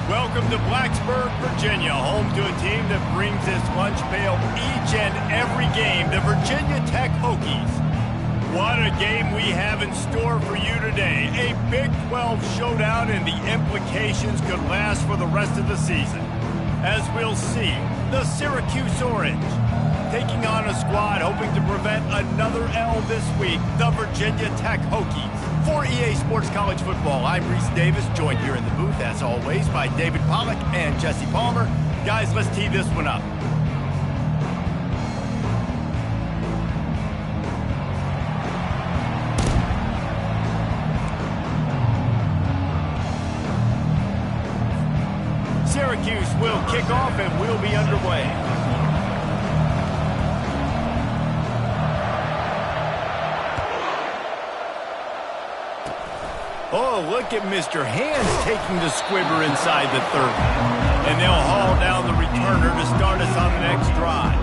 Welcome to Blacksburg, Virginia, home to a team that brings this lunch pail each and every game, the Virginia Tech Hokies. What a game we have in store for you today. A Big 12 showdown, and the implications could last for the rest of the season. As we'll see, the Syracuse Orange taking on a squad hoping to prevent another L this week, the Virginia Tech Hokies. For EA Sports College Football, I'm Reese Davis, joined here in the booth, as always, by David Pollack and Jesse Palmer. Guys, let's tee this one up. Syracuse will kick off and we'll be underway. Oh, look at Mr. Hands taking the squibber inside the 30. And they'll haul down the returner to start us on the next drive.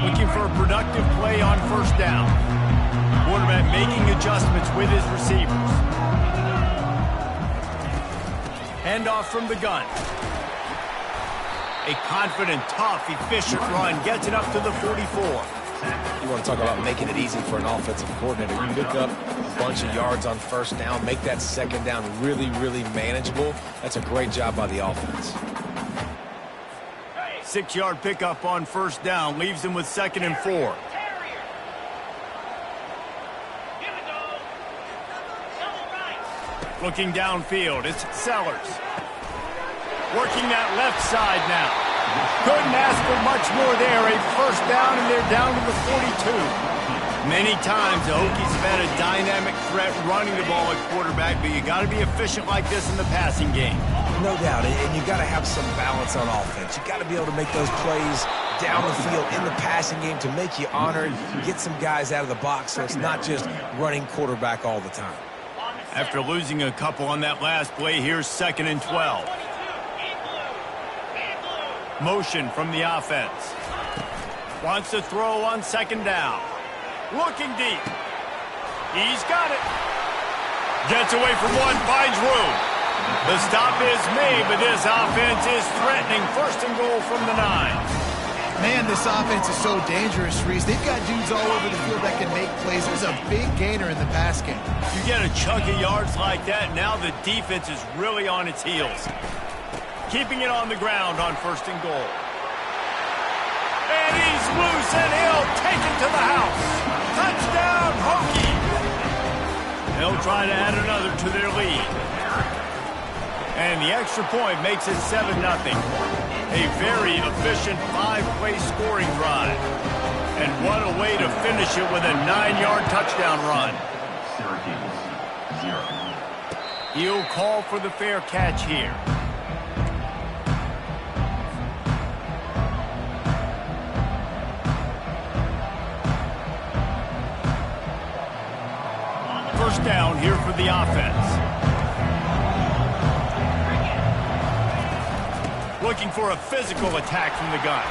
Looking for a productive play on first down. Quarterback making adjustments with his receivers. Handoff from the gun. A confident, tough, efficient run gets it up to the 44. You want to talk about making it easy for an offensive coordinator. You pick up a bunch of yards on first down, make that second down really, really manageable. That's a great job by the offense. 6-yard pickup on first down leaves him with 2nd and 4. Looking downfield, it's Sellers. Working that left side now. Couldn't ask for much more there. A first down, and they're down to the 42. Many times, the Hokies have had a dynamic threat running the ball at quarterback, but you got to be efficient like this in the passing game. No doubt, and you got to have some balance on offense. You got to be able to make those plays down the field in the passing game to make you honor and get some guys out of the box so it's not just running quarterback all the time. After losing a couple on that last play, here's 2nd and 12. Motion from the offense. Wants to throw on 2nd down. Looking deep. He's got it. Gets away from one, finds room. The stop is made, but this offense is threatening. 1st and goal from the 9. Man, this offense is so dangerous, Reese. They've got dudes all over the field that can make plays. There's a big gainer in the pass game. You get a chunk of yards like that, now the defense is really on its heels. Keeping it on the ground on 1st and goal. And he's loose, and he'll take it to the house. Touchdown, Hokies! They'll try to add another to their lead. And the extra point makes it 7-0. A very efficient 5-play scoring drive. And what a way to finish it with a 9-yard touchdown run. He'll call for the fair catch here. First down here for the offense. Looking for a physical attack from the gun.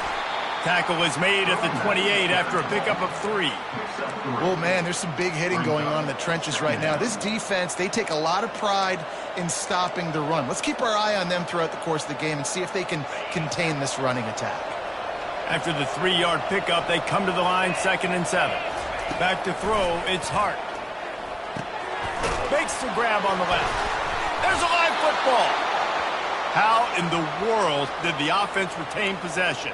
Tackle is made at the 28 after a pickup of 3. Oh, man, there's some big hitting going on in the trenches right now. This defense, they take a lot of pride in stopping the run. Let's keep our eye on them throughout the course of the game and see if they can contain this running attack. After the 3-yard pickup, they come to the line, 2nd and 7. Back to throw, it's Hart. Makes the grab on the left. There's a live football. How in the world did the offense retain possession?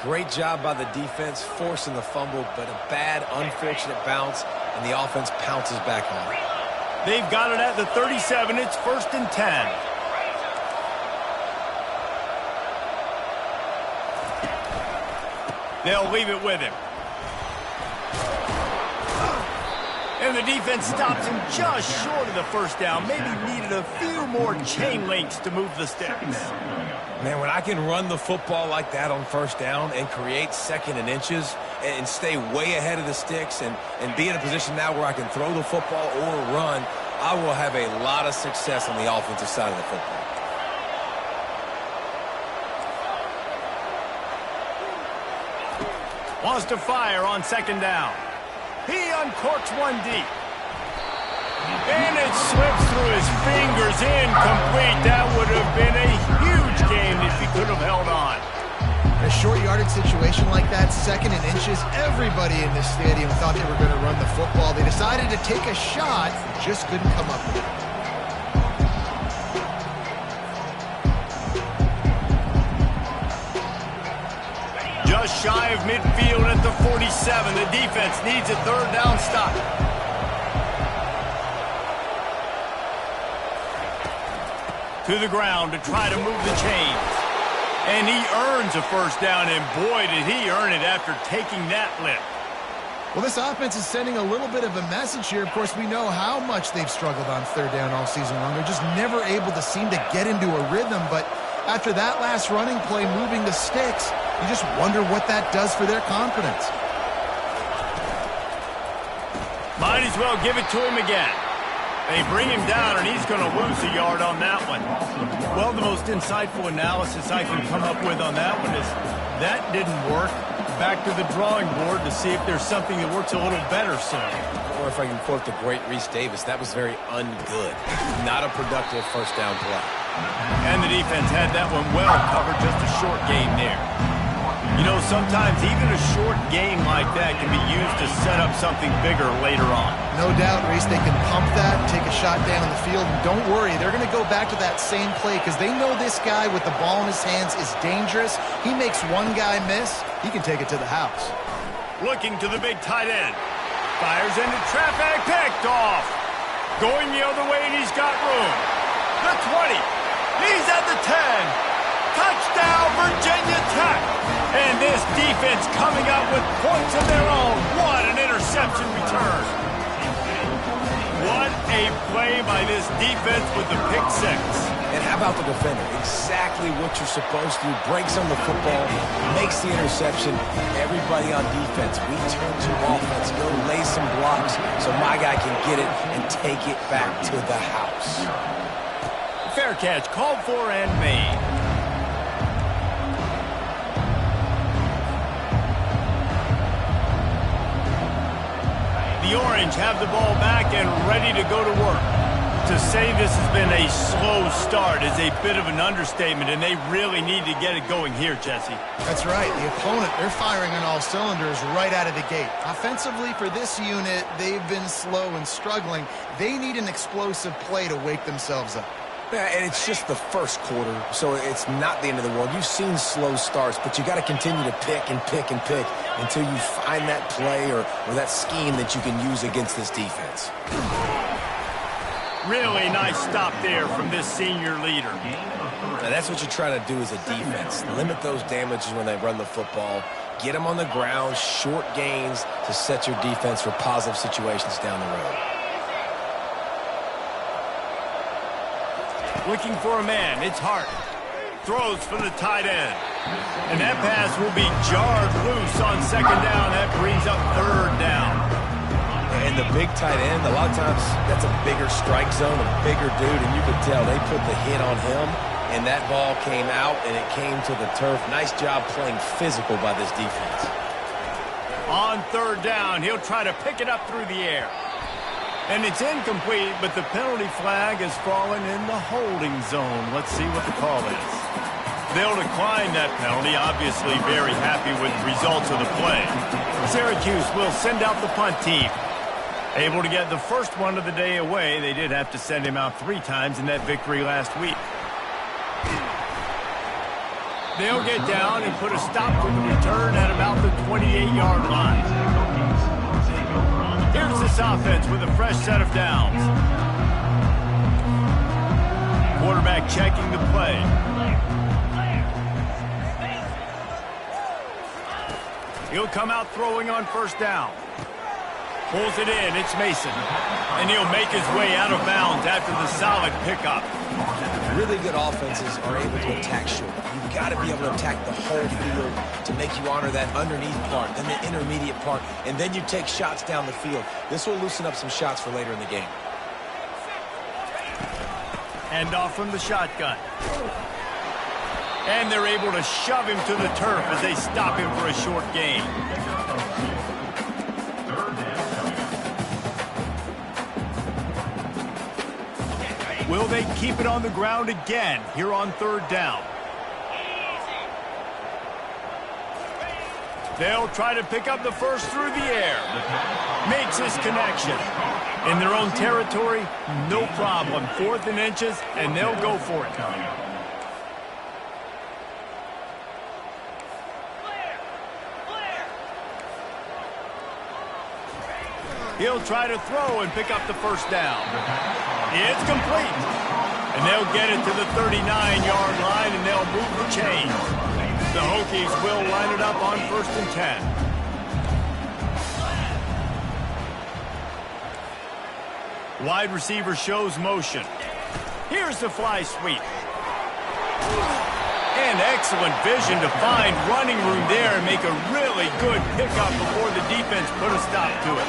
Great job by the defense, forcing the fumble, but a bad, unfortunate bounce, and the offense pounces back on it. They've got it at the 37. It's 1st and 10. They'll leave it with him. And the defense stops him just short of the first down. Maybe needed a few more chain links to move the sticks. Man, when I can run the football like that on 1st down and create 2nd and inches and stay way ahead of the sticks and be in a position now where I can throw the football or run, I will have a lot of success on the offensive side of the football. Wants to fire on 2nd down. He uncorks one deep. And it slips through his fingers, incomplete. That would have been a huge game if he could have held on. In a short yardage situation like that, 2nd and inches, everybody in this stadium thought they were going to run the football. They decided to take a shot, just couldn't come up with it. Just shy of midfield at the 47. The defense needs a 3rd down stop. To the ground to try to move the chains. And he earns a 1st down, and boy, did he earn it after taking that lift. Well, this offense is sending a little bit of a message here. Of course, we know how much they've struggled on 3rd down all season long. They're just never able to seem to get into a rhythm, but after that last running play, moving the sticks, you just wonder what that does for their confidence. Might as well give it to him again. They bring him down, and he's going to lose a yard on that one. Well, the most insightful analysis I can come up with on that one is that didn't work. Back to the drawing board to see if there's something that works a little better soon. Or if I can quote the great Reese Davis, that was very ungood. Not a productive 1st down play. And the defense had that one well covered, just a short game there. You know, sometimes even a short game like that can be used to set up something bigger later on. No doubt, Reese, they can pump that, take a shot down the field, and don't worry, they're going to go back to that same play because they know this guy with the ball in his hands is dangerous. He makes one guy miss, he can take it to the house. Looking to the big tight end. Fires into traffic, picked off. Going the other way, and he's got room. The 20. He's at the 10. Touchdown, Virginia Tech. And this defense coming up with points of their own. What an interception return. What a play by this defense with the pick 6. And how about the defender? Exactly what you're supposed to do. Breaks on the football, makes the interception. Everybody on defense, we turn to offense, go lay some blocks so my guy can get it and take it back to the house. Fair catch, called for and made. The Orange have the ball back and ready to go to work. To say this has been a slow start is a bit of an understatement, and they really need to get it going here, Jesse. That's right. The opponent, they're firing on all cylinders right out of the gate. Offensively, for this unit, they've been slow and struggling. They need an explosive play to wake themselves up. Yeah, and it's just the 1st quarter, so it's not the end of the world. You've seen slow starts, but you got to continue to pick and pick and pick until you find that play or that scheme that you can use against this defense. Really nice stop there from this senior leader. Now, that's what you try to do as a defense. Limit those damages when they run the football. Get them on the ground, short gains to set your defense for positive situations down the road. Looking for a man, it's Hart. Throws for the tight end. And that pass will be jarred loose on 2nd down. That brings up 3rd down. And the big tight end, a lot of times that's a bigger strike zone, a bigger dude, and you could tell they put the hit on him, And that ball came out, and it came to the turf. Nice job playing physical by this defense. On third down, he'll try to pick it up through the air. And it's incomplete, but the penalty flag has fallen in the holding zone. Let's see what the call is. They'll decline that penalty, obviously very happy with the results of the play. Syracuse will send out the punt team. Able to get the first one of the day away. They did have to send him out 3 times in that victory last week. They'll get down and put a stop to the return at about the 28-yard line. Here's this offense with a fresh set of downs. Quarterback checking the play. He'll come out throwing on first down. Pulls it in. It's Mason. And he'll make his way out of bounds after the solid pickup. Really good offenses are able to attack short. You've got to be able to attack the whole field to make you honor that underneath part, then the intermediate part, and then you take shots down the field. This will loosen up some shots for later in the game. Hand off from the shotgun. And they're able to shove him to the turf as they stop him for a short gain. Will they keep it on the ground again here on third down? They'll try to pick up the first through the air. Makes his connection. In their own territory, no problem. 4th and inches, and they'll go for it. He'll try to throw and pick up the first down. It's complete. And they'll get it to the 39-yard line, and they'll move the chains. The Hokies will line it up on 1st and 10. Wide receiver shows motion. Here's the fly sweep. And excellent vision to find running room there and make a really good pickup before the defense put a stop to it.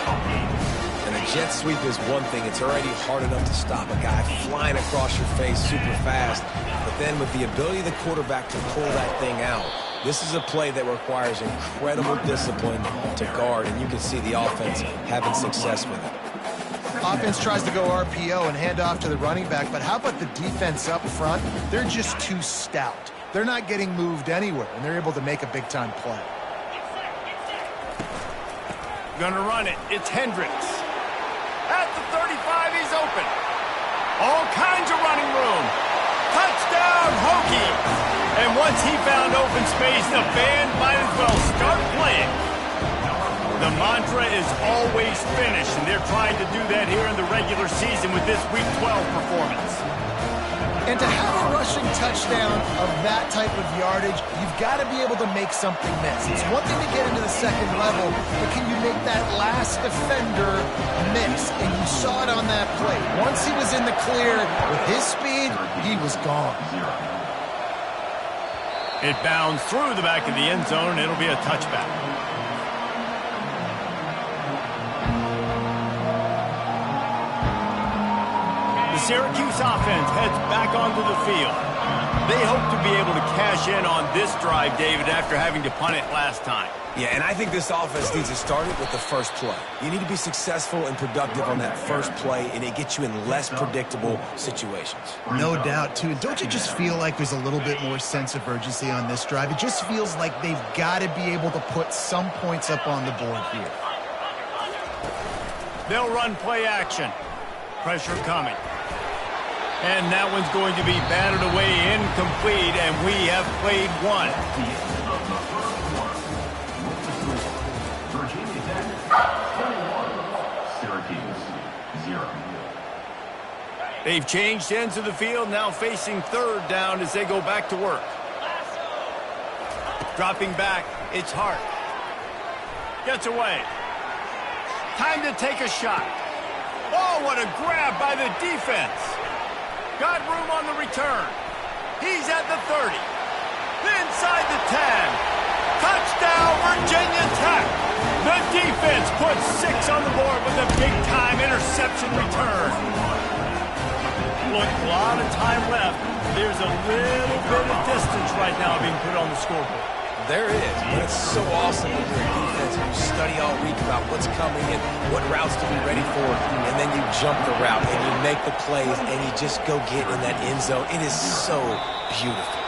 And a jet sweep is one thing. It's already hard enough to stop a guy flying across your face super fast. But then with the ability of the quarterback to pull that thing out, this is a play that requires incredible discipline to guard, and you can see the offense having success with it. Offense tries to go RPO and hand off to the running back, but how about the defense up front? They're just too stout. They're not getting moved anywhere, and they're able to make a big-time play. Gonna run it. It's Hendricks. At the 35, he's open. All kinds of running room. Touchdown, Hokies! And once he found open space, the band might as well start playing. The mantra is always finish, and they're trying to do that here in the regular season with this Week 12 performance. And to have a rushing touchdown of that type of yardage, you've got to be able to make something miss. It's one thing to get into the second level, but can you make that last defender miss? And you saw it on that play. Once he was in the clear with his speed, he was gone. It bounds through the back of the end zone, and it'll be a touchback. Syracuse offense heads back onto the field. They hope to be able to cash in on this drive, David, after having to punt it last time. Yeah, and I think this offense needs to start it with the first play. You need to be successful and productive on that first play, and it gets you in less predictable situations. No doubt, too. Don't you just feel like there's a little bit more sense of urgency on this drive? It just feels like they've got to be able to put some points up on the board here. They'll run play action. Pressure coming. And that one's going to be batted away incomplete, and we have played one. They've changed ends of the field, now facing third down as they go back to work. Dropping back, it's Hart. Gets away. Time to take a shot. Oh, what a grab by the defense. Got room on the return. He's at the 30. Inside the 10. Touchdown, Virginia Tech. The defense puts 6 on the board with a big-time interception return. Look, a lot of time left. There's a little bit of distance right now being put on the scoreboard. There is, but it's so awesome when you're a defense and you study all week about what's coming and what routes to be ready for, and then you jump the route and you make the plays and you just go get in that end zone. It is so beautiful.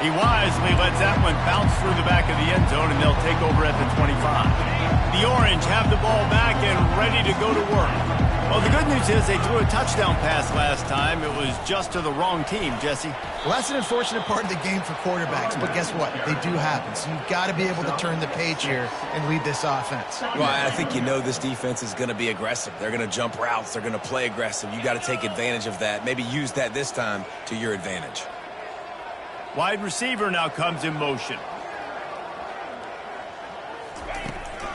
He wisely lets that one bounce through the back of the end zone, and they'll take over at the 25. The Orange have the ball back and ready to go to work. Well, the good news is they threw a touchdown pass last time. It was just to the wrong team, Jesse. Well, that's an unfortunate part of the game for quarterbacks, but guess what? They do happen. So you've got to be able to turn the page here and lead this offense. Well, I think you know this defense is going to be aggressive. They're going to jump routes. They're going to play aggressive. You got to take advantage of that. Maybe use that this time to your advantage. Wide receiver now comes in motion.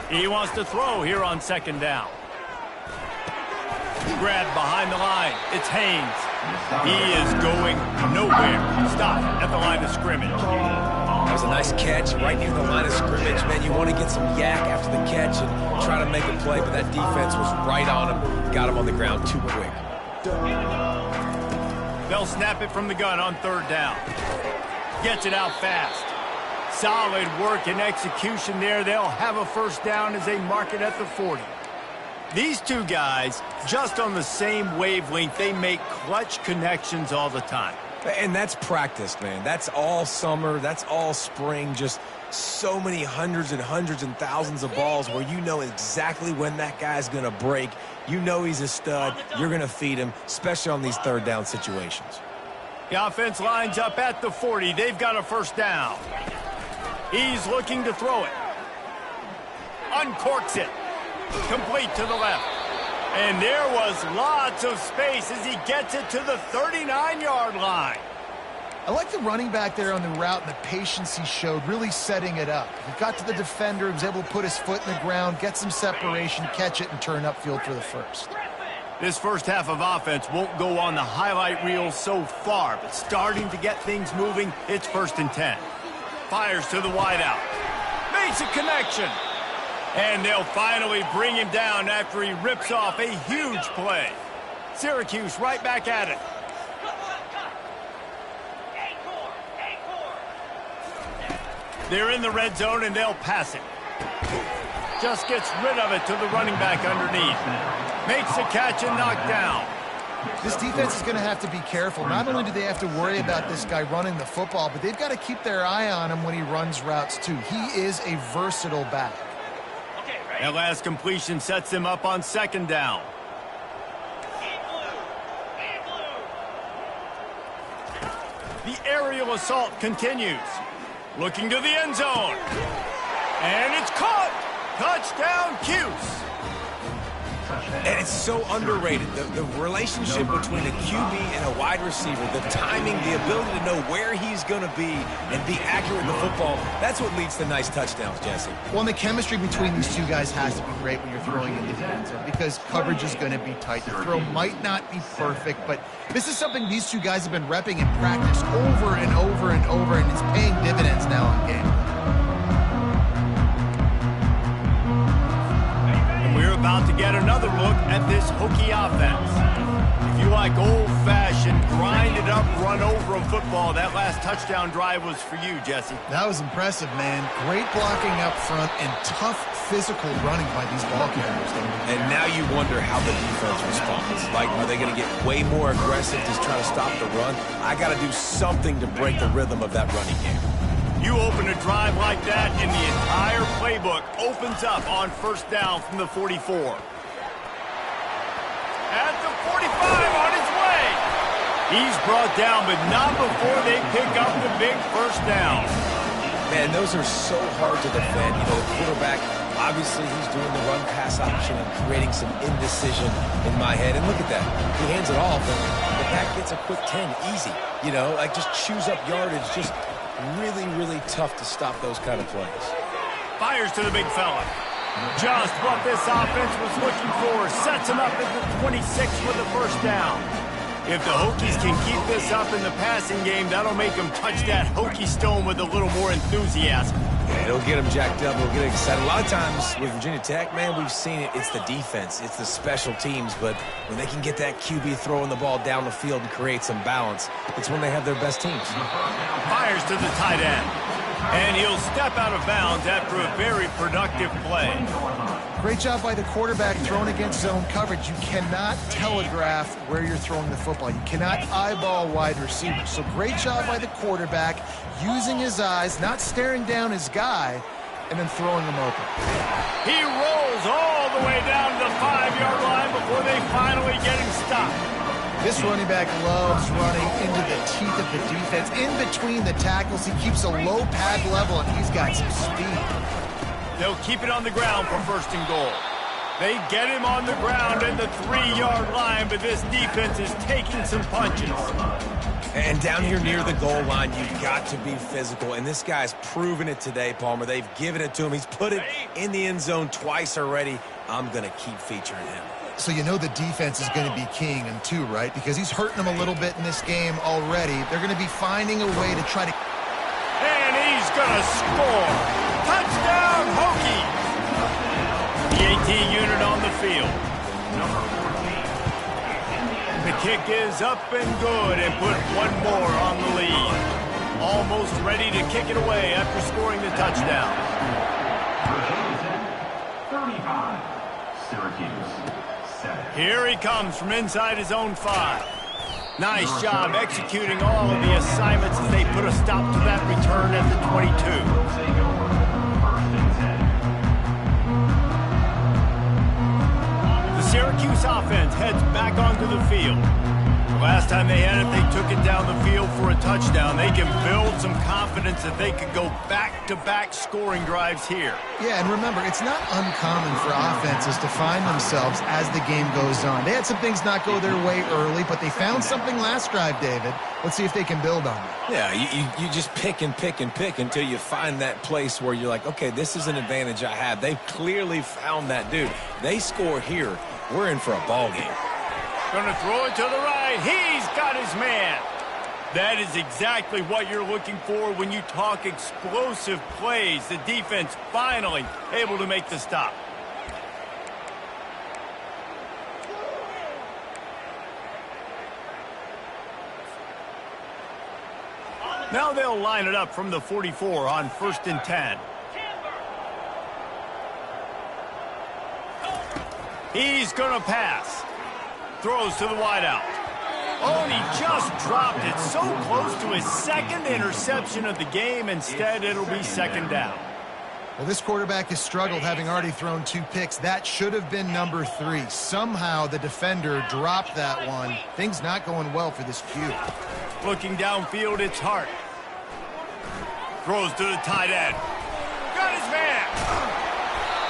He wants to throw here on second down. Grabbed behind the line. It's Haynes. He is going nowhere. Stop at the line of scrimmage. That was a nice catch right near the line of scrimmage. Man, you want to get some yak after the catch and try to make a play, but that defense was right on him. Got him on the ground too quick. They'll snap it from the gun on third down. Gets it out fast. Solid work and execution there. They'll have a first down as they mark it at the 40. These two guys, just on the same wavelength, they make clutch connections all the time. And that's practice, man. That's all summer. That's all spring. Just so many hundreds and thousands of balls where you know exactly when that guy's going to break. You know he's a stud. You're going to feed him, especially on these third down situations. The offense lines up at the 40. They've got a first down. He's looking to throw it. Uncorks it. Complete to the left. And there was lots of space as he gets it to the 39-yard line. I like the running back there on the route and the patience he showed, really setting it up. He got to the defender, he was able to put his foot in the ground, get some separation, catch it, and turn upfield for the first. This first half of offense won't go on the highlight reel so far, but starting to get things moving, it's 1st and 10. Fires to the wideout. Makes a connection. And they'll finally bring him down after he rips off a huge play. Syracuse right back at it. They're in the red zone, and they'll pass it. Just gets rid of it to the running back underneath. Makes the catch and knocked down. This defense is going to have to be careful. Not only do they have to worry about this guy running the football, but they've got to keep their eye on him when he runs routes, too. He is a versatile back. That last completion sets him up on second down. The aerial assault continues. Looking to the end zone. And it's caught. Touchdown, Cuse. And it's so underrated. The relationship between a QB and a wide receiver, the timing, the ability to know where he's going to be and be accurate with the football, that's what leads to nice touchdowns, Jesse. Well, and the chemistry between these two guys has to be great when you're throwing into the end zone because coverage is going to be tight. The throw might not be perfect, but this is something these two guys have been repping in practice over and over and over, and it's paying dividends now on game. We're about to get another look at this Hokie offense. If you like old-fashioned, grind-it-up, run-over football, that last touchdown drive was for you, Jesse. That was impressive, man. Great blocking up front and tough physical running by these ball carriers. And now you wonder how the defense responds. Like, are they going to get way more aggressive to try to stop the run? I got to do something to break the rhythm of that running game. You open a drive like that, and the entire playbook opens up on first down from the 44. At the 45, on his way. He's brought down, but not before they pick up the big first down. Man, those are so hard to defend. You know, the quarterback, obviously he's doing the run-pass option and creating some indecision in my head. And look at that. He hands it off, and the back gets a quick 10, easy. You know, like just chews up yardage, just really, really tough to stop those kind of plays. Fires to the big fella. Just what this offense was looking for. Sets him up at the 26 with the first down. If the Hokies can keep this up in the passing game, that'll make them touch that Hokie stone with a little more enthusiasm. It'll get them jacked up. It'll get excited. A lot of times with Virginia Tech, man, we've seen it. It's the defense. It's the special teams. But when they can get that QB throwing the ball down the field and create some balance, it's when they have their best teams. Fires to the tight end. And he'll step out of bounds after a very productive play. Great job by the quarterback throwing against zone coverage. You cannot telegraph where you're throwing the football. You cannot eyeball wide receivers. So great job by the quarterback using his eyes, not staring down his guy, and then throwing him open. He rolls all the way down to the 5-yard line before they finally get him stopped. This running back loves running into the teeth of the defense. In between the tackles, he keeps a low pad level, and he's got some speed. They'll keep it on the ground for 1st and goal. They get him on the ground at the 3-yard line, but this defense is taking some punches. And down here near the goal line, you've got to be physical. And this guy's proven it today, Palmer. They've given it to him. He's put it in the end zone twice already. I'm going to keep featuring him. So you know the defense is going to be keying him too, right? Because he's hurting them a little bit in this game already. They're going to be finding a way to try to... And he's going to score. Touchdown, Hokies! The 18 unit on the field. The kick is up and good and put one more on the lead. Almost ready to kick it away after scoring the touchdown. 35, Syracuse, 7. Here he comes from inside his own 5. Nice job executing all of the assignments as they put a stop to that return at the 22. Syracuse offense heads back onto the field. The last time they had it, they took it down the field for a touchdown. They can build some confidence that they could go back-to-back scoring drives here. Yeah, and remember, it's not uncommon for offenses to find themselves as the game goes on. They had some things not go their way early, but they found something last drive, David. Let's see if they can build on it. Yeah, you just pick and pick and pick until you find that place where you're like, okay, this is an advantage I have. They've clearly found that dude. They score here. We're in for a ball game. Gonna throw it to the right. He's got his man. That is exactly what you're looking for when you talk explosive plays. The defense finally able to make the stop. Now they'll line it up from the 44 on 1st and 10. He's going to pass. Throws to the wideout. Oh, and he just dropped it so close to his 2nd interception of the game. Instead, it'll be 2nd down. Well, this quarterback has struggled, having already thrown 2 picks. That should have been number 3. Somehow the defender dropped that one. Things not going well for this Q. Looking downfield, it's Hart. Throws to the tight end. Got his man.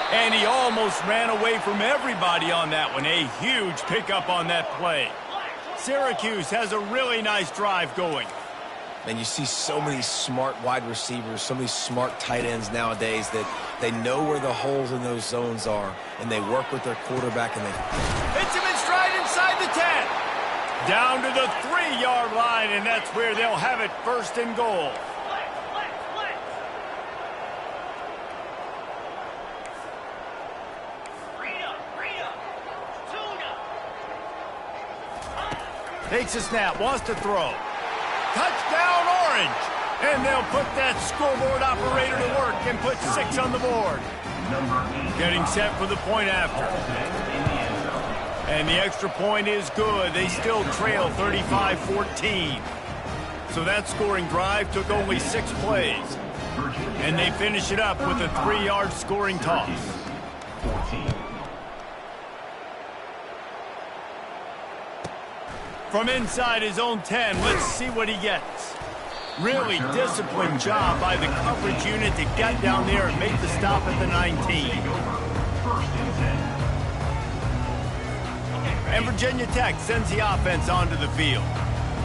And he almost ran away from everybody on that one. A huge pickup on that play. Syracuse has a really nice drive going. And you see so many smart wide receivers, so many smart tight ends nowadays that they know where the holes in those zones are, and they work with their quarterback, and they... Hits him in stride inside the 10. Down to the 3-yard line, and that's where they'll have it 1st and goal. Takes a snap, wants to throw. Touchdown, Orange! And they'll put that scoreboard operator to work and put 6 on the board. Getting set for the point after. And the extra point is good. They still trail 35-14. So that scoring drive took only 6 plays. And they finish it up with a 3-yard scoring toss. 14. From inside his own 10, let's see what he gets. Really disciplined job by the coverage unit to get down there and make the stop at the 19. And Virginia Tech sends the offense onto the field.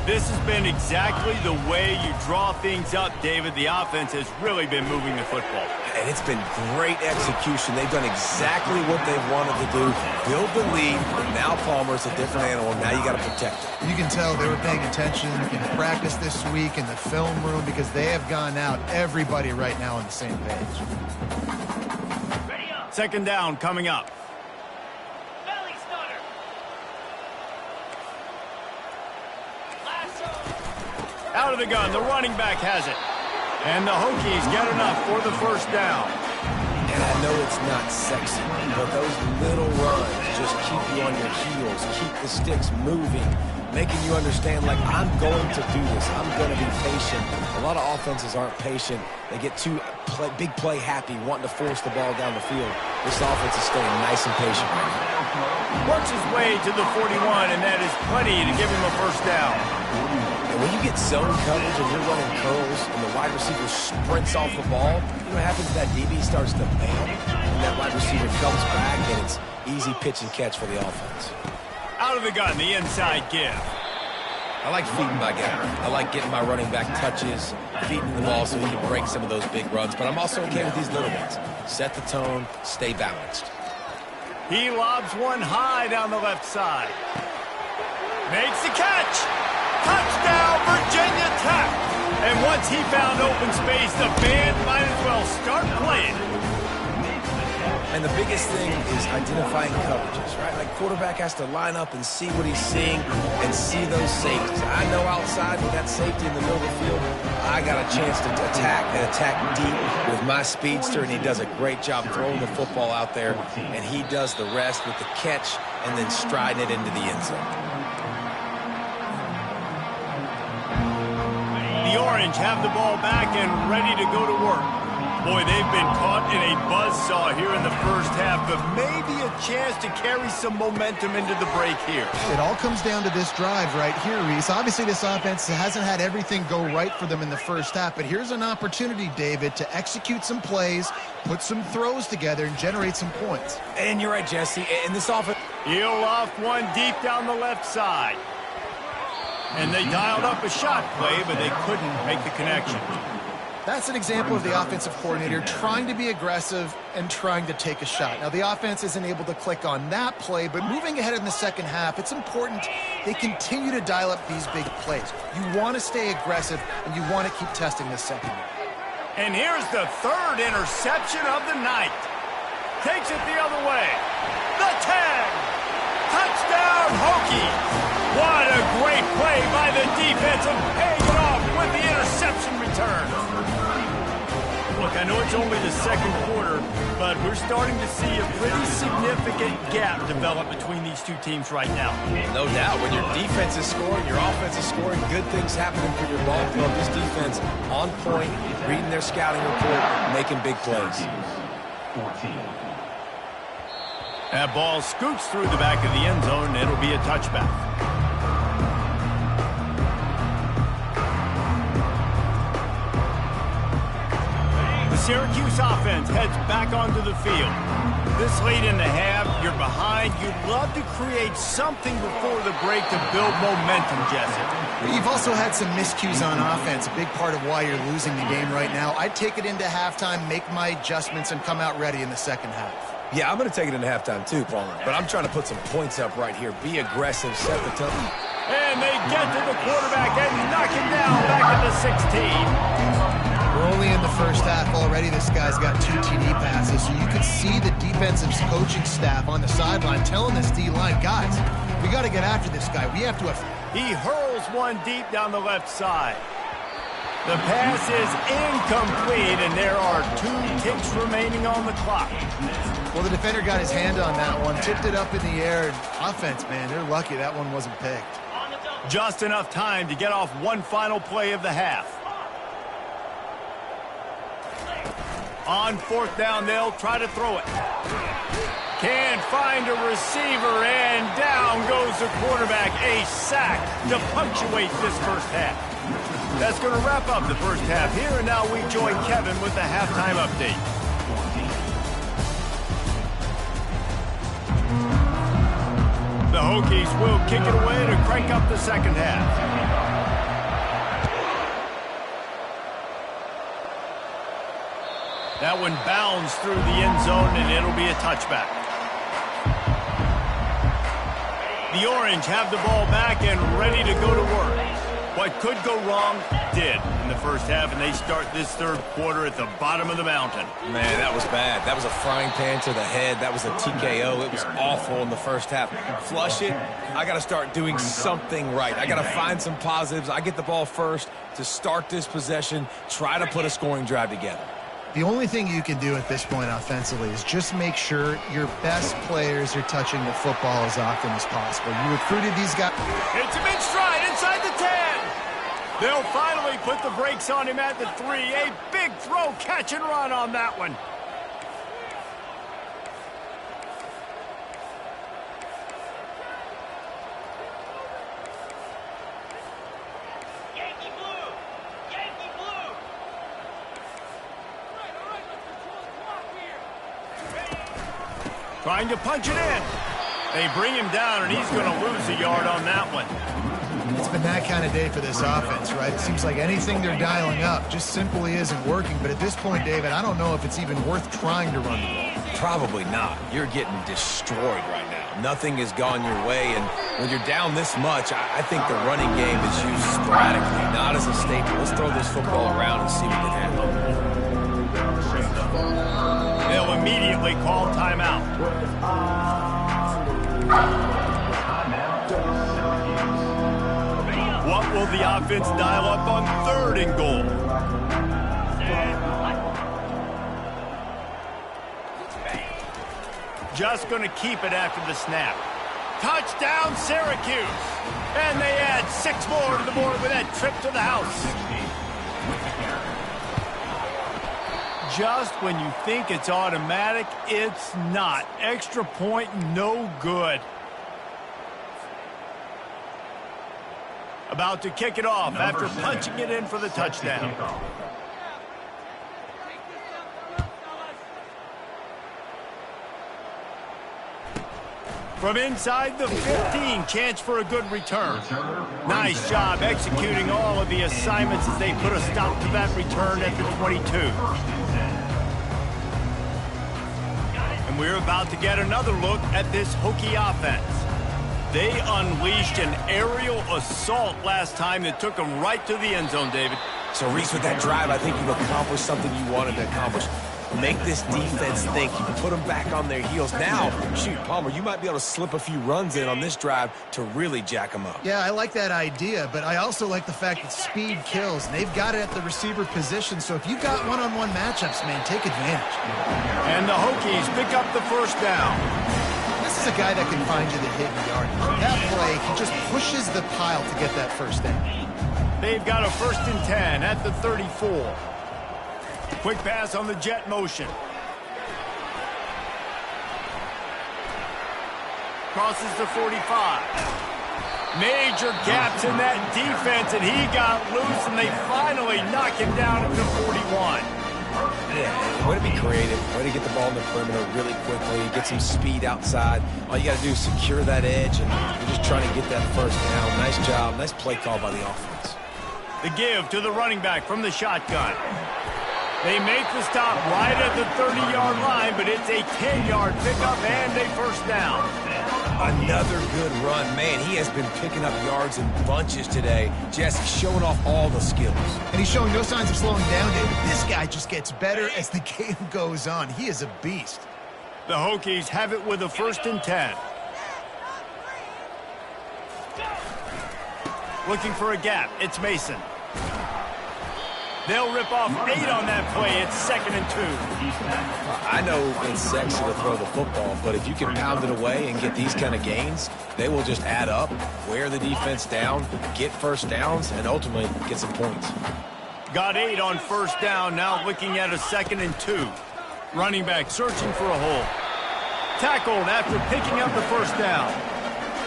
This has been exactly the way you draw things up, David. The offense has really been moving the football. And it's been great execution. They've done exactly what they've wanted to do. Build the lead. Now Palmer's a different animal. Now you got to protect it. You can tell they were paying attention in practice this week in the film room because they have gone out, everybody right now on the same page. Second down coming up. Out of the gun, the running back has it. And the Hokies get enough for the first down. And I know it's not sexy, but those little runs just keep you on your heels, keep the sticks moving, making you understand, like, I'm going to do this. I'm going to be patient. A lot of offenses aren't patient. They get too big play happy, wanting to force the ball down the field. This offense is staying nice and patient right now. Works his way to the 41, and that is plenty to give him a first down. And when you get zone coverage and you're running curls and the wide receiver sprints off the ball, you know what happens? That DB starts to bail, and that wide receiver comes back, and it's easy pitch and catch for the offense. Out of the gun, the inside give. I like feeding my guy. I like getting my running back touches, feeding the ball so he can break some of those big runs, but I'm also okay with these little ones. Set the tone, stay balanced. He lobs one high down the left side. Makes the catch. Touchdown, Virginia Tech. And once he found open space, the band might as well start playing. And the biggest thing is identifying coverages, right? Like, quarterback has to line up and see what he's seeing and see those safeties. I know outside with that safety in the middle of the field, I got a chance to attack and attack deep with my speedster, and he does a great job throwing the football out there, and he does the rest with the catch and then striding it into the end zone. The Orange have the ball back and ready to go to work. Boy, they've been caught in a buzzsaw here in the first half, but maybe a chance to carry some momentum into the break here. It all comes down to this drive right here, Reese. Obviously, this offense hasn't had everything go right for them in the first half, but here's an opportunity, David, to execute some plays, put some throws together, and generate some points. And you're right, Jesse. And this offense... He'll off one deep down the left side. And they dialed up a shot play, but they couldn't make the connection. That's an example of the offensive coordinator trying to be aggressive and trying to take a shot. Now, the offense isn't able to click on that play, but moving ahead in the second half, it's important they continue to dial up these big plays. You want to stay aggressive, and you want to keep testing this secondary. And here's the third interception of the night. Takes it the other way. The 10. Touchdown, Hokies. What a great play by the defense and paying it off with the interception return. Look, I know it's only the second quarter, but we're starting to see a pretty significant gap develop between these two teams right now. No doubt. When your defense is scoring, your offense is scoring, good things happening for your ball club. This defense on point, reading their scouting report, making big plays. 14. That ball scoots through the back of the end zone, and it'll be a touchback. The Syracuse offense heads back onto the field. This late in the half, you're behind. You'd love to create something before the break to build momentum, Jesse. You've also had some miscues on offense, a big part of why you're losing the game right now. I'd take it into halftime, make my adjustments, and come out ready in the second half. Yeah, I'm going to take it into halftime too, Palmer. But I'm trying to put some points up right here. Be aggressive, set the tone. And they get to the quarterback and knock him down back at the 16. We're only in the first half already. This guy's got 2 TD passes, so you can see the defensive coaching staff on the sideline telling this D-line, guys, we got to get after this guy. We have to... He hurls one deep down the left side. The pass is incomplete, and there are 2 ticks remaining on the clock. Well, the defender got his hand on that one, tipped it up in the air. Offense, man, they're lucky that one wasn't picked. Just enough time to get off one final play of the half. On fourth down, they'll try to throw it. Can't find a receiver, and down goes the quarterback. A sack to punctuate this first half. That's going to wrap up the first half here, and now we join Kevin with the halftime update. The Hokies will kick it away to crank up the second half. That one bounds through the end zone, and it'll be a touchback. The Orange have the ball back and ready to go to work. What could go wrong did in the first half, and they start this third quarter at the bottom of the mountain. Man, that was bad. That was a frying pan to the head. That was a TKO. It was awful in the first half. Flush it. I got to start doing something right. I got to find some positives. I get the ball first to start this possession, try to put a scoring drive together. The only thing you can do at this point offensively is just make sure your best players are touching the football as often as possible. You recruited these guys. It's him in stride inside the 10. They'll finally put the brakes on him at the 3. A big throw, catch and run on that one. Yankee blue! Yankee blue! Trying to punch it in. They bring him down, and he's going to lose a yard on that one. It's been that kind of day for this offense, right? It seems like anything they're dialing up just simply isn't working. But at this point, David, I don't know if it's even worth trying to run the ball. Probably not. You're getting destroyed right now. Nothing has gone your way, and when you're down this much, I think the running game is used sporadically, not as a staple. Let's throw this football around and see what can happen. They'll immediately call timeout. What will the offense dial up on 3rd and goal? Just going to keep it after the snap. Touchdown, Syracuse. And they add 6 more to the board with that trip to the house. Just when you think it's automatic, it's not. Extra point, no good. About to kick it off after punching it in for the touchdown. From inside the 15, chance for a good return. Nice job executing all of the assignments as they put a stop to that return at the 22. And we're about to get another look at this Hokie offense. They unleashed an aerial assault last time that took them right to the end zone, David. So, Reese, with that drive, I think you've accomplished something you wanted to accomplish. Make this defense think. You can put them back on their heels. Now, shoot, Palmer, you might be able to slip a few runs in on this drive to really jack them up. Yeah, I like that idea, but I also like the fact that speed kills, and they've got it at the receiver position. So if you've got one-on-one matchups, man, take advantage. And the Hokies pick up the first down. This is a guy that can find you the hidden yardage. That play, he just pushes the pile to get that first down. They've got a 1st and 10 at the 34. Quick pass on the jet motion. Crosses the 45. Major gaps in that defense, and he got loose, and they finally knock him down at the 41. Yeah, way to be creative. Way to get the ball in the perimeter really quickly. Get some speed outside. All you got to do is secure that edge, and you're just trying to get that first down. Nice job. Nice play call by the offense. The give to the running back from the shotgun. They make the stop right at the 30-yard line, but it's a 10-yard pickup and a first down. Another good run. Man, he has been picking up yards in bunches today. Jesse showing off all the skills. And he's showing no signs of slowing down, David. This guy just gets better as the game goes on. He is a beast. The Hokies have it with a 1st and 10. Looking for a gap. It's Mason. They'll rip off 8 on that play. It's 2nd and 2. I know it's sexy to throw the football, but if you can pound it away and get these kind of gains, they will just add up, wear the defense down, get first downs, and ultimately get some points. Got 8 on 1st down, now looking at a 2nd and 2. Running back searching for a hole. Tackled after picking up the 1st down.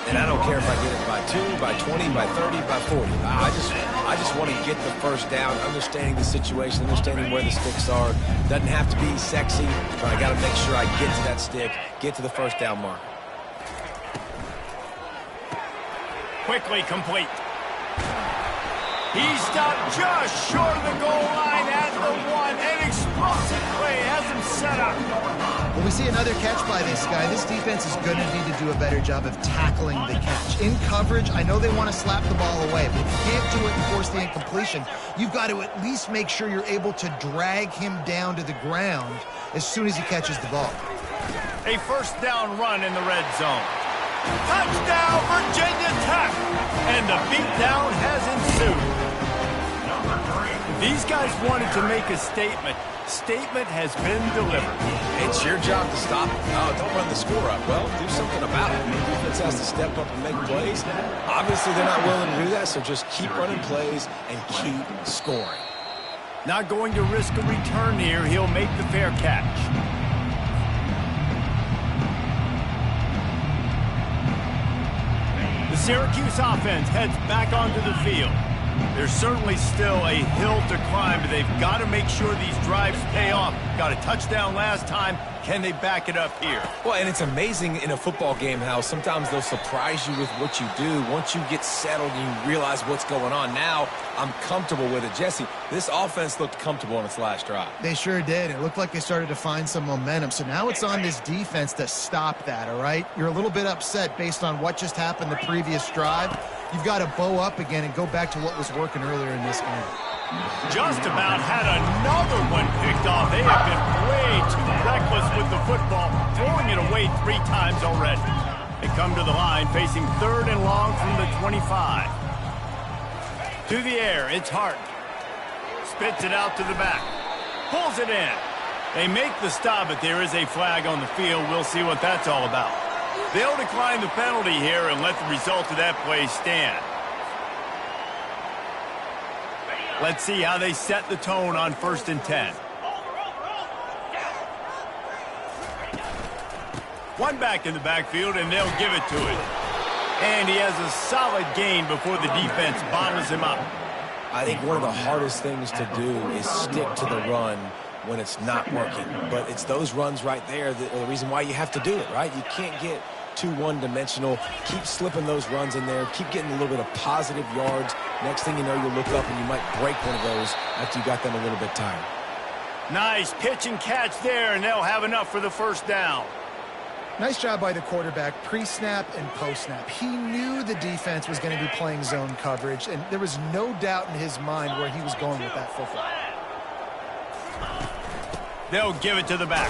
And I don't care if I get it by 2, by 20, by 30, by 40. I just want to get the first down, understanding the situation, understanding where the sticks are. Doesn't have to be sexy, but I got to make sure I get to that stick, get to the first down mark. Quickly complete. He stopped just short of the goal line at the 1. An explosive play When we see another catch by this guy, this defense is going to need to do a better job of tackling the catch. In coverage, I know they want to slap the ball away, but if you can't do it and force the incompletion, you've got to at least make sure you're able to drag him down to the ground as soon as he catches the ball. A first down run in the red zone. Touchdown, Virginia Tech! And the beatdown has ensued. These guys wanted to make a statement. Statement has been delivered. It's your job to stop it. Oh, don't run the score up. Well, do something about it. The defense has to step up and make plays. Obviously, they're not willing to do that, so just keep running plays and keep scoring. Not going to risk a return here. He'll make the fair catch. The Syracuse offense heads back onto the field. There's certainly still a hill to climb, but they've got to make sure these drives pay off. Got a touchdown last time. Can they back it up here? Well, and it's amazing in a football game how sometimes they'll surprise you with what you do. Once you get settled and you realize what's going on, now I'm comfortable with it. Jesse, this offense looked comfortable on its last drive. They sure did. It looked like they started to find some momentum. So now it's on this defense to stop that, all right? You're a little bit upset based on what just happened the previous drive. You've got to bow up again and go back to what was working earlier in this game. Just about had another one picked off. They have been way too reckless with the football, throwing it away 3 times already. They come to the line facing 3rd and long from the 25. To the air, it's Hart. Spits it out to the back. Pulls it in. They make the stop, but there is a flag on the field. We'll see what that's all about. They'll decline the penalty here and let the result of that play stand. Let's see how they set the tone on 1st and 10. One back in the backfield, and they'll give it to him. And he has a solid gain before the defense bottles him up. I think one of the hardest things to do is stick to the run when it's not working. But it's those runs right there that are the reason why you have to do it, right? You can't get too one-dimensional. Keep slipping those runs in there. Keep getting a little bit of positive yards. Next thing you know, you'll look up and you might break one of those after you got them a little bit tired. Nice pitch and catch there, and they'll have enough for the first down. Nice job by the quarterback, pre-snap and post-snap. He knew the defense was going to be playing zone coverage, and there was no doubt in his mind where he was going with that football. They'll give it to the back.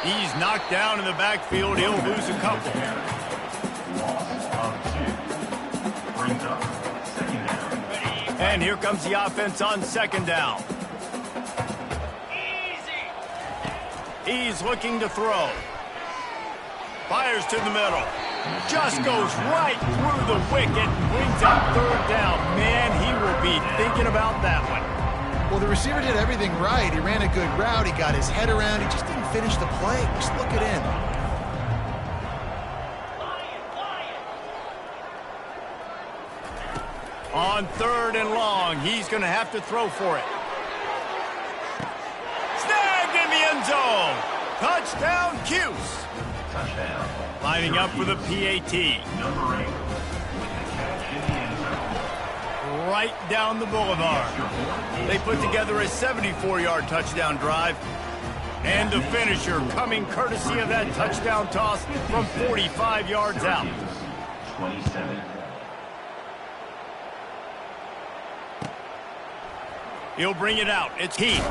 He's knocked down in the backfield. He'll lose a couple. And here comes the offense on 2nd down. He's looking to throw. Fires to the middle. Just goes right through the wicket and brings up 3rd down. Man, he will be thinking about that one. Well, the receiver did everything right. He ran a good route. He got his head around. He just didn't finish the play. Just look it in. On 3rd and long, he's going to have to throw for it. Snagged in the end zone. Touchdown, Cuse. Touchdown. Lining up for the PAT. Number 8. Right down the boulevard. They put together a 74-yard touchdown drive. And the finisher coming courtesy of that touchdown toss from 45 yards out. 27. He'll bring it out. It's Heath.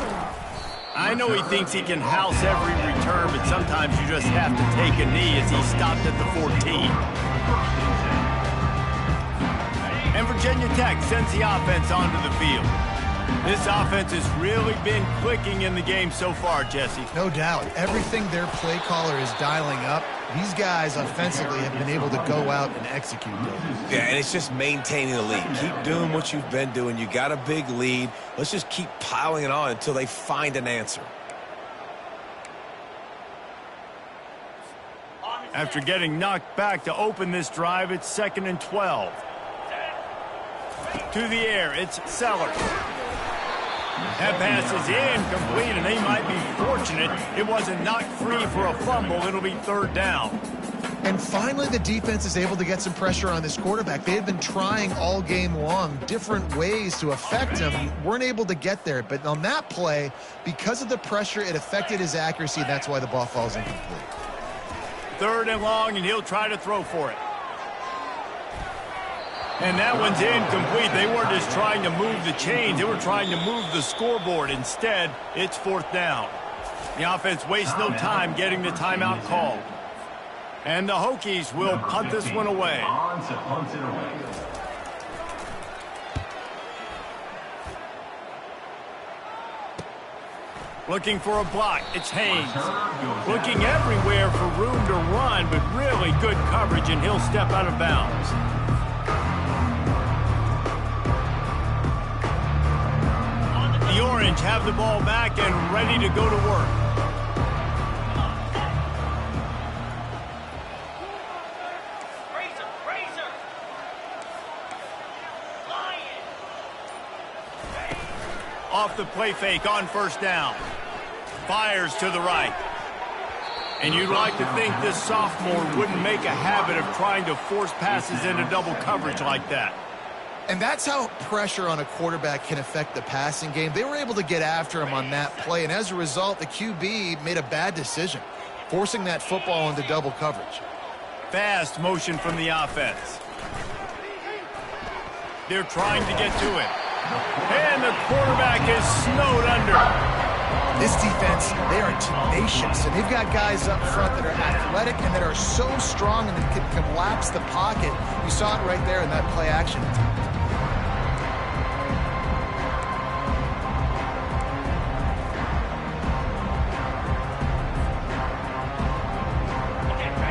I know he thinks he can house every return, but sometimes you just have to take a knee as he stopped at the 14. And Virginia Tech sends the offense onto the field. This offense has really been clicking in the game so far, Jesse. No doubt. Everything their play caller is dialing up, these guys offensively have been able to go out and execute. Yeah, and it's just maintaining the lead. Keep doing what you've been doing. You got a big lead. Let's just keep piling it on until they find an answer. After getting knocked back to open this drive, it's 2nd and 12. To the air, it's Sellers. That pass is incomplete, and they might be fortunate it wasn't knocked free for a fumble. It'll be 3rd down. And finally, the defense is able to get some pressure on this quarterback. They had been trying all game long different ways to affect him. Weren't able to get there. But on that play, because of the pressure, it affected his accuracy. And that's why the ball falls incomplete. 3rd and long, and he'll try to throw for it. And that one's incomplete. They weren't just trying to move the chains. They were trying to move the scoreboard. Instead, it's 4th down. The offense wastes no time getting the timeout called. And the Hokies will punt this one away. On to punt it away. Looking for a block. It's Haynes. Looking everywhere for room to run, but really good coverage, and he'll step out of bounds. The Orange have the ball back and ready to go to work. Off the play fake on 1st down. Fires to the right. And you'd like to think this sophomore wouldn't make a habit of trying to force passes into double coverage like that. And that's how pressure on a quarterback can affect the passing game. They were able to get after him on that play, and as a result, the QB made a bad decision, forcing that football into double coverage. Fast motion from the offense. They're trying to get to it. And the quarterback is snowed under. This defense, they are tenacious, and they've got guys up front that are athletic and that are so strong and that can collapse the pocket. You saw it right there in that play action.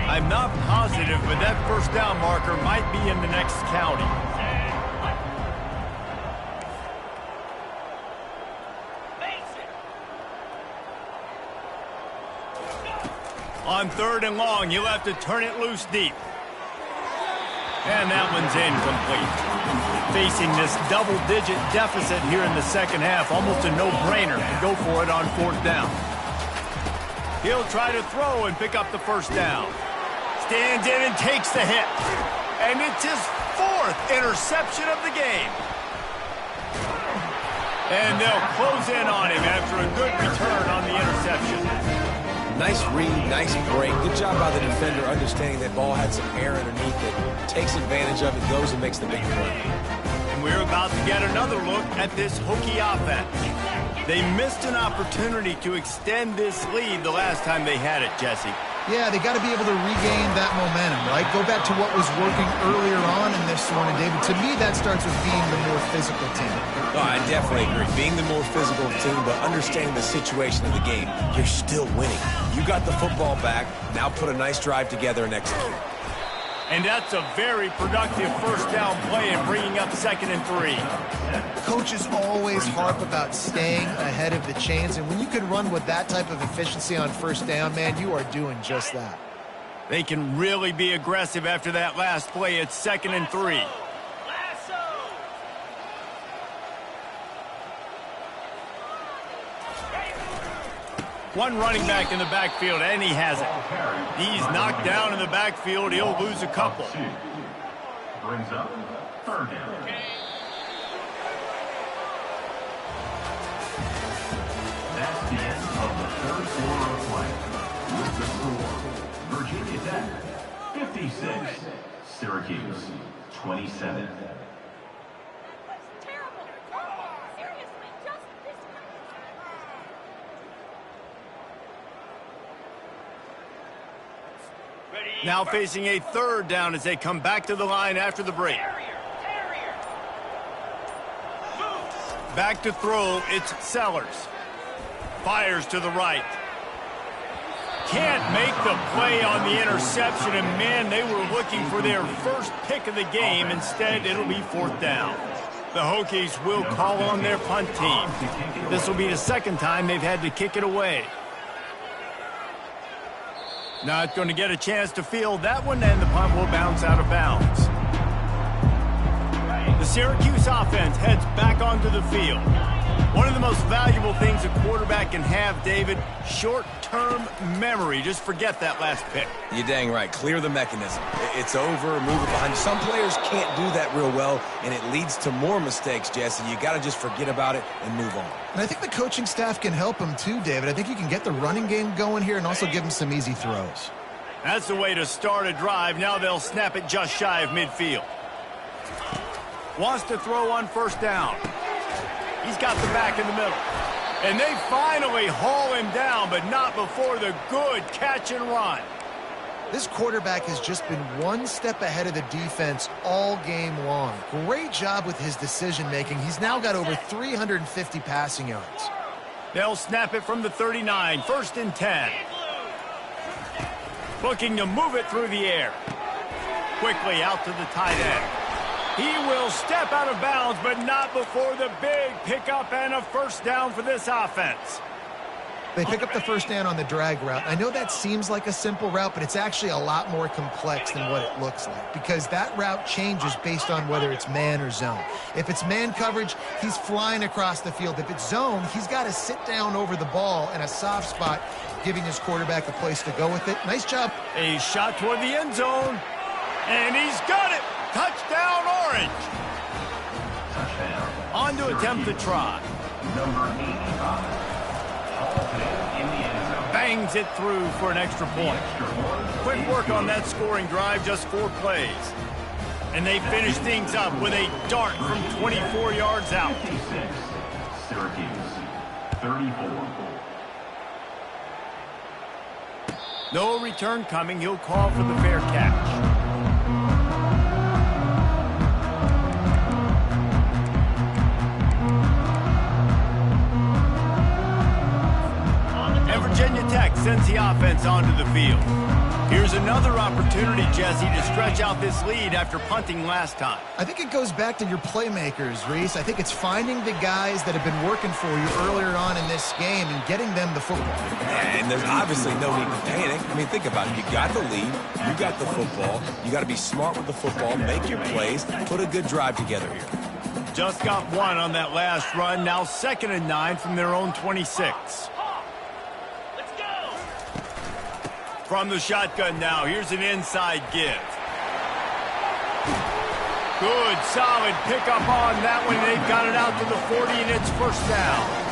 I'm not positive, but that 1st down marker might be in the next county. On 3rd and long, you'll have to turn it loose deep. And that one's incomplete. Facing this double-digit deficit here in the 2nd half, almost a no-brainer to go for it on 4th down. He'll try to throw and pick up the 1st down. Stands in and takes the hit. And it's his 4th interception of the game. And they'll close in on him after a good return on the interception. Nice read, nice break. Good job by the defender understanding that ball had some air underneath it. Takes advantage of it, goes and makes the big play. And we're about to get another look at this Hokie offense. They missed an opportunity to extend this lead the last time they had it, Jesse. Yeah, they got to be able to regain that momentum, right? Go back to what was working earlier on in this one. And, David, to me, that starts with being the more physical team. Oh, I definitely agree. Being the more physical team, but understanding the situation of the game, you're still winning. You got the football back. Now put a nice drive together and execute. And that's a very productive 1st down play and bringing up 2nd and 3. Coaches always harp about staying ahead of the chains, and when you can run with that type of efficiency on 1st down, man, you are doing just that. They can really be aggressive after that last play. It's 2nd and 3. One running back in the backfield, and he has it. He's knocked down in the backfield. He'll lose a couple. Brings up 3rd down. That's the end of the 3rd quarter of play. With the score, Virginia Tech 56, Syracuse 27. Now facing a 3rd down as they come back to the line after the break. Back to throw, it's Sellers. Fires to the right. Can't make the play on the interception, and man, they were looking for their 1st pick of the game. Instead, it'll be 4th down. The Hokies will call on their punt team. This will be the 2nd time they've had to kick it away. Not going to get a chance to field that one, and the punt will bounce out of bounds. The Syracuse offense heads back onto the field. One of the most valuable things a quarterback can have, David, short-term memory. Just forget that last pick. You're dang right. Clear the mechanism. It's over, move it behind you. Some players can't do that real well, and it leads to more mistakes, Jesse. You got to just forget about it and move on. And I think the coaching staff can help him too, David. I think you can get the running game going here and also give him some easy throws. That's the way to start a drive. Now they'll snap it just shy of midfield. Wants to throw on first down. He's got the back in the middle. And they finally haul him down, but not before the good catch and run. This quarterback has just been one step ahead of the defense all game long. Great job with his decision-making. He's now got over 350 passing yards. They'll snap it from the 39, 1st and 10. Looking to move it through the air. Quickly out to the tight end. He will step out of bounds, but not before the big pickup and a first down for this offense. They pick up the first down on the drag route. I know that seems like a simple route, but it's actually a lot more complex than what it looks like because that route changes based on whether it's man or zone. If it's man coverage, he's flying across the field. If it's zone, he's got to sit down over the ball in a soft spot, giving his quarterback a place to go with it. Nice job. A shot toward the end zone, and he's got it. Touchdown, Orange. Touchdown. On to attempt the try. Number 85. In the end zone. Bangs it through for an extra point. Quick work on that scoring drive, just 4 plays. And they finish things up with a dart from 24 yards out. 56. Syracuse. 34. No return coming. He'll call for the fair catch. Virginia Tech sends the offense onto the field. Here's another opportunity, Jesse, to stretch out this lead after punting last time. I think it goes back to your playmakers, Reese. I think it's finding the guys that have been working for you earlier on in this game and getting them the football. And there's obviously no need to panic. I mean, think about it. You got the lead. You got the football. You got to be smart with the football, make your plays, put a good drive together here. Just got one on that last run. Now 2nd and 9 from their own 26. From the shotgun now, here's an inside give. Good, solid pickup on that one. They've got it out to the 40, and it's first down.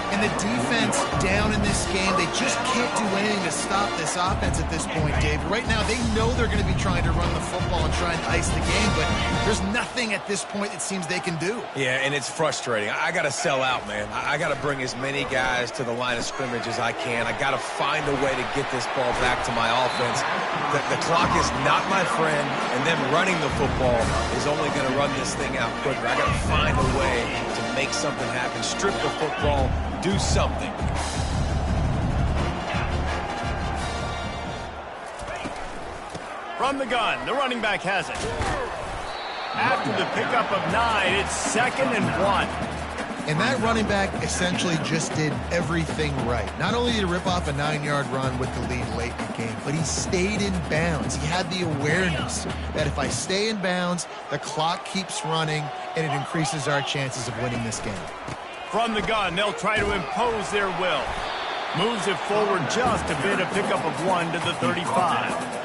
And the defense down in this game, they just can't do anything to stop this offense at this point, Dave. Right now, they know they're going to be trying to run the football and try and ice the game, but there's nothing at this point it seems they can do. Yeah, and it's frustrating. I got to sell out, man. I got to bring as many guys to the line of scrimmage as I can. I got to find a way to get this ball back to my offense. The clock is not my friend, and them running the football is only going to run this thing out quicker. I got to find a way to make something happen, strip the football, do something. From the gun, the running back has it. After the pickup of 9, it's 2nd and 1. And that running back essentially just did everything right. Not only did he rip off a 9-yard run with the lead late in the game, but he stayed in bounds. He had the awareness that if I stay in bounds, the clock keeps running, and it increases our chances of winning this game. From the gun, they'll try to impose their will. Moves it forward just a bit, a pickup of 1 to the 35.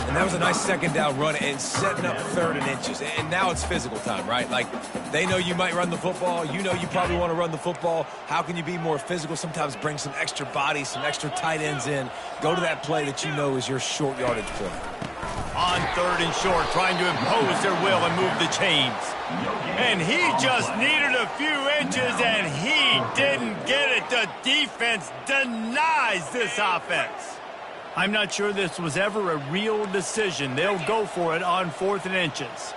And that was a nice 2nd down run and setting up 3rd and inches. And now it's physical time, right? Like, they know you might run the football. You know you probably want to run the football. How can you be more physical? Sometimes bring some extra bodies, some extra tight ends in. Go to that play that you know is your short yardage play. On 3rd and short, trying to impose their will and move the chains. And he just needed a few inches, and he didn't get it. The defense denies this offense. I'm not sure this was ever a real decision. They'll go for it on 4th and inches.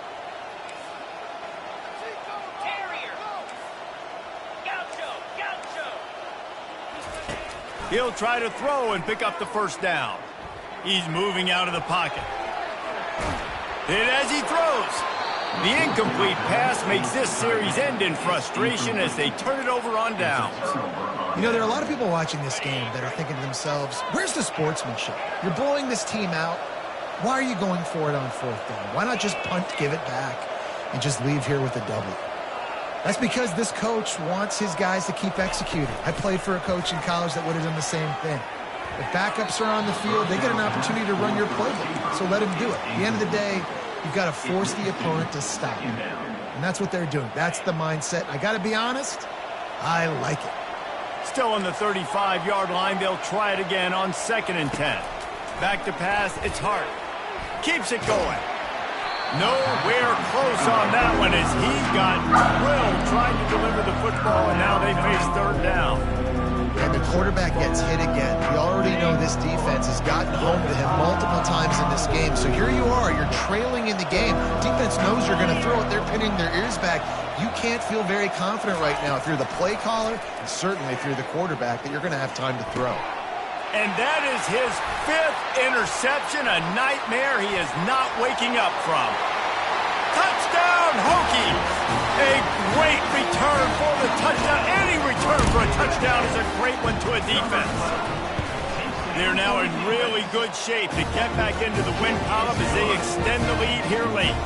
He'll try to throw and pick up the first down. He's moving out of the pocket. And as he throws, the incomplete pass makes this series end in frustration as they turn it over on downs. You know, there are a lot of people watching this game that are thinking to themselves, where's the sportsmanship? You're blowing this team out. Why are you going for it on 4th down? Why not just punt, give it back, and just leave here with a W? That's because this coach wants his guys to keep executing. I played for a coach in college that would have done the same thing. If backups are on the field, they get an opportunity to run your playbook, so let them do it. At the end of the day, you've got to force the opponent to stop. And that's what they're doing. That's the mindset. I got to be honest, I like it. Still on the 35-yard line, they'll try it again on 2nd and 10. Back to pass, it's Hart. Keeps it going. Nowhere close on that one as he got drilled trying to deliver the football, and now they face 3rd down. And the quarterback gets hit again. We already know this defense has gotten home to him multiple times in this game. So here you are, you're trailing in the game. Defense knows you're going to throw it. They're pinning their ears back. You can't feel very confident right now if you're the play caller, and certainly if you're the quarterback, that you're going to have time to throw. And that is his 5th interception, a nightmare he is not waking up from. Touchdown, Hokies! A great return for the touchdown. Any return for a touchdown is a great one to a defense. They're now in really good shape to get back into the win column as they extend the lead here late.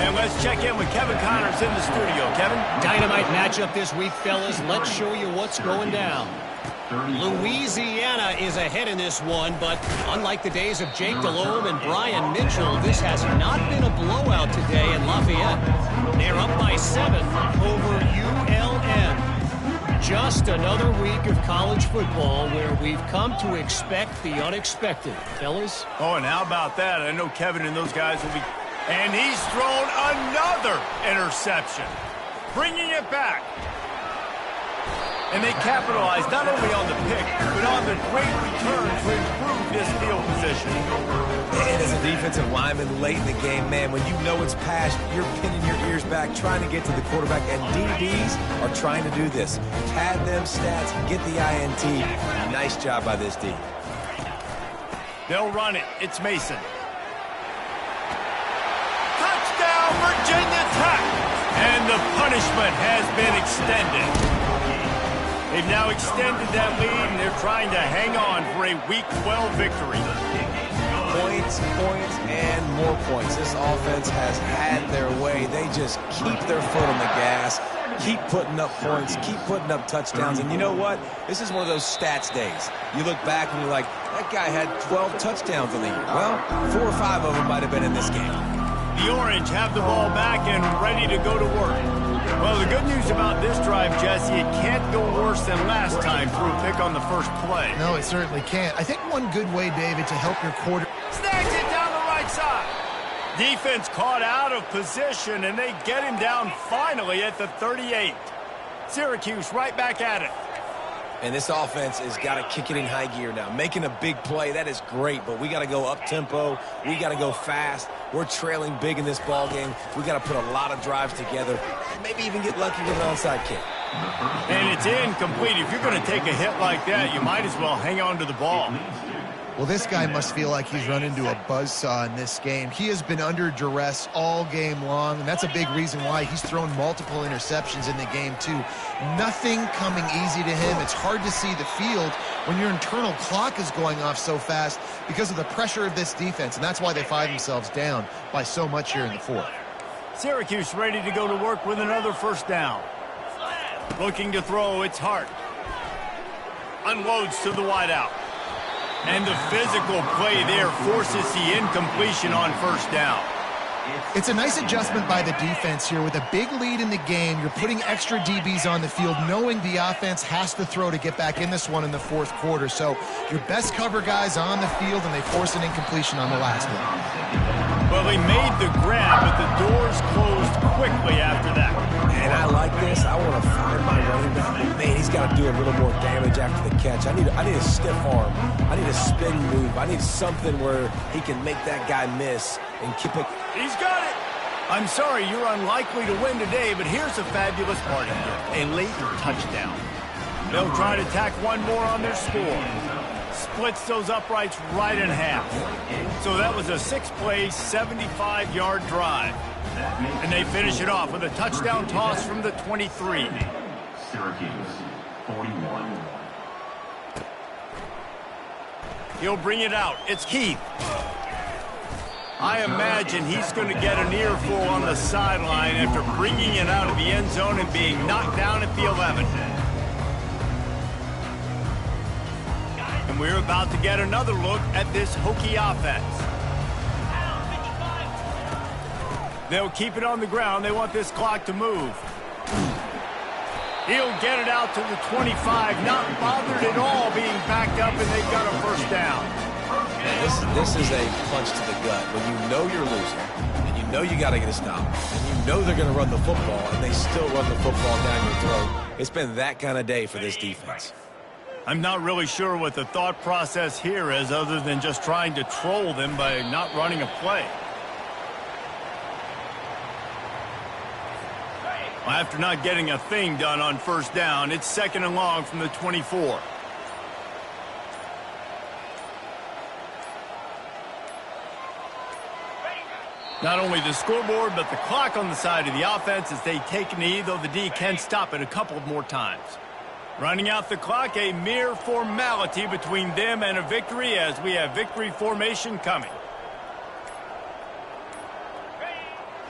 And let's check in with Kevin Connors in the studio. Kevin? Dynamite matchup this week, fellas. Let's show you what's going down. Louisiana is ahead in this one, but unlike the days of Jake Delhomme and Brian Mitchell, this has not been a blowout today in Lafayette. They're up by 7 over ULM. Just another week of college football where we've come to expect the unexpected. Fellas? Oh, and how about that? I know Kevin and those guys will be... And he's thrown another interception, bringing it back. And they capitalized not only on the pick, but on the great return to improve this field position. And as a defensive lineman late in the game, man, when you know it's pass, you're pinning your ears back, trying to get to the quarterback, and DBs are trying to do this. Pad them stats, get the INT. Nice job by this D. They'll run it. It's Mason. Touchdown, Virginia Tech! And the punishment has been extended. They've now extended that lead, and they're trying to hang on for a Week 12 victory. Points, and more points. This offense has had their way. They just keep their foot on the gas, keep putting up points, keep putting up touchdowns. And you know what? This is one of those stats days. You look back and you're like, that guy had 12 touchdowns in the year. Well, 4 or 5 of them might have been in this game. The Orange have the ball back and ready to go to work. Well, the good news about this drive, Jesse, it can't go worse than last time through a pick on the first play. No, it certainly can't. I think one good way, David, to help your quarter... Snags it down the right side. Defense caught out of position, and they get him down finally at the 38. Syracuse right back at it. And this offense has got to kick it in high gear now. Making a big play, that is great, but we got to go up-tempo. We got to go fast. We're trailing big in this ball game. We got to put a lot of drives together, and maybe even get lucky with an onside kick. And it's incomplete. If you're going to take a hit like that, you might as well hang on to the ball. Well, this guy must feel like he's run into a buzzsaw in this game. He has been under duress all game long, and that's a big reason why he's thrown multiple interceptions in the game, too. Nothing coming easy to him. It's hard to see the field when your internal clock is going off so fast because of the pressure of this defense, and that's why they find themselves down by so much here in the 4th. Syracuse ready to go to work with another first down. Looking to throw, it's Hart. Unloads to the wideout. And the physical play there forces the incompletion on first down. It's a nice adjustment by the defense here. With a big lead in the game, you're putting extra DBs on the field, knowing the offense has to throw to get back in this one in the 4th quarter. So your best cover guys on the field, and they force an incompletion on the last one. Well, he made the grab, but the doors closed quickly after that. And I like this. I want to find my running back. Man, he's got to do a little more damage after the catch. I need a stiff arm. I need a spin move. I need something where he can make that guy miss and keep it. He's got it. I'm sorry, you're unlikely to win today, but here's a fabulous party gift, a late touchdown. They'll try to tack one more on their score. Splits those uprights right in half. So that was a 6-play, 75-yard drive. And they finish it off with a touchdown toss from the 23. Syracuse, 41. He'll bring it out. It's Keith. I imagine he's going to get an earful on the sideline after bringing it out of the end zone and being knocked down at the 11. And we're about to get another look at this Hokie offense. They'll keep it on the ground. They want this clock to move. He'll get it out to the 25, not bothered at all being backed up, and they've got a first down. Man, this is a punch to the gut. When you know you're losing, and you know you got to get a stop, and you know they're going to run the football, and they still run the football down your throat. It's been that kind of day for this defense. I'm not really sure what the thought process here is other than just trying to troll them by not running a play. After not getting a thing done on first down, it's 2nd and long from the 24. Not only the scoreboard, but the clock on the side of the offense as they take a knee, though the D can stop it a couple more times. Running out the clock, a mere formality between them and a victory as we have victory formation coming.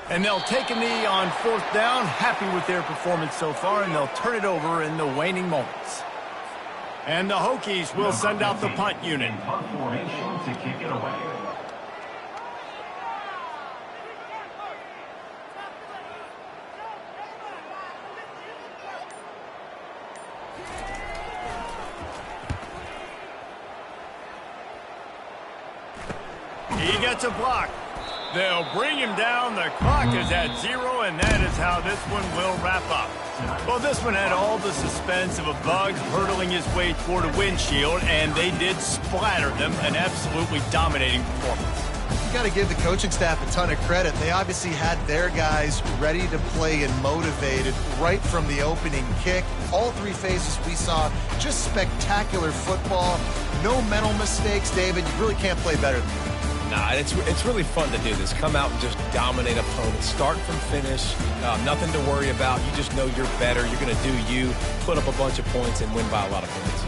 And they'll take a knee on 4th down, happy with their performance so far, and they'll turn it over in the waning moments. And the Hokies will send out the punt unit. Punt formation to kick it away. He gets a block. They'll bring him down. The clock is at 0, and that is how this one will wrap up. Well, this one had all the suspense of a bug hurtling his way toward a windshield, and they did splatter them. An absolutely dominating performance. You got to give the coaching staff a ton of credit. They obviously had their guys ready to play and motivated right from the opening kick. All 3 phases we saw, just spectacular football. No mental mistakes, David. You really can't play better than that. Nah, it's really fun to do this. Come out and just dominate opponents. Start from finish. Nothing to worry about. You just know you're better. You're going to do you, put up a bunch of points, and win by a lot of points.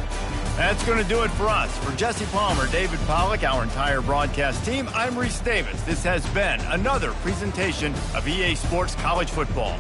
That's going to do it for us. For Jesse Palmer, David Pollack, our entire broadcast team, I'm Reese Davis. This has been another presentation of EA Sports College Football.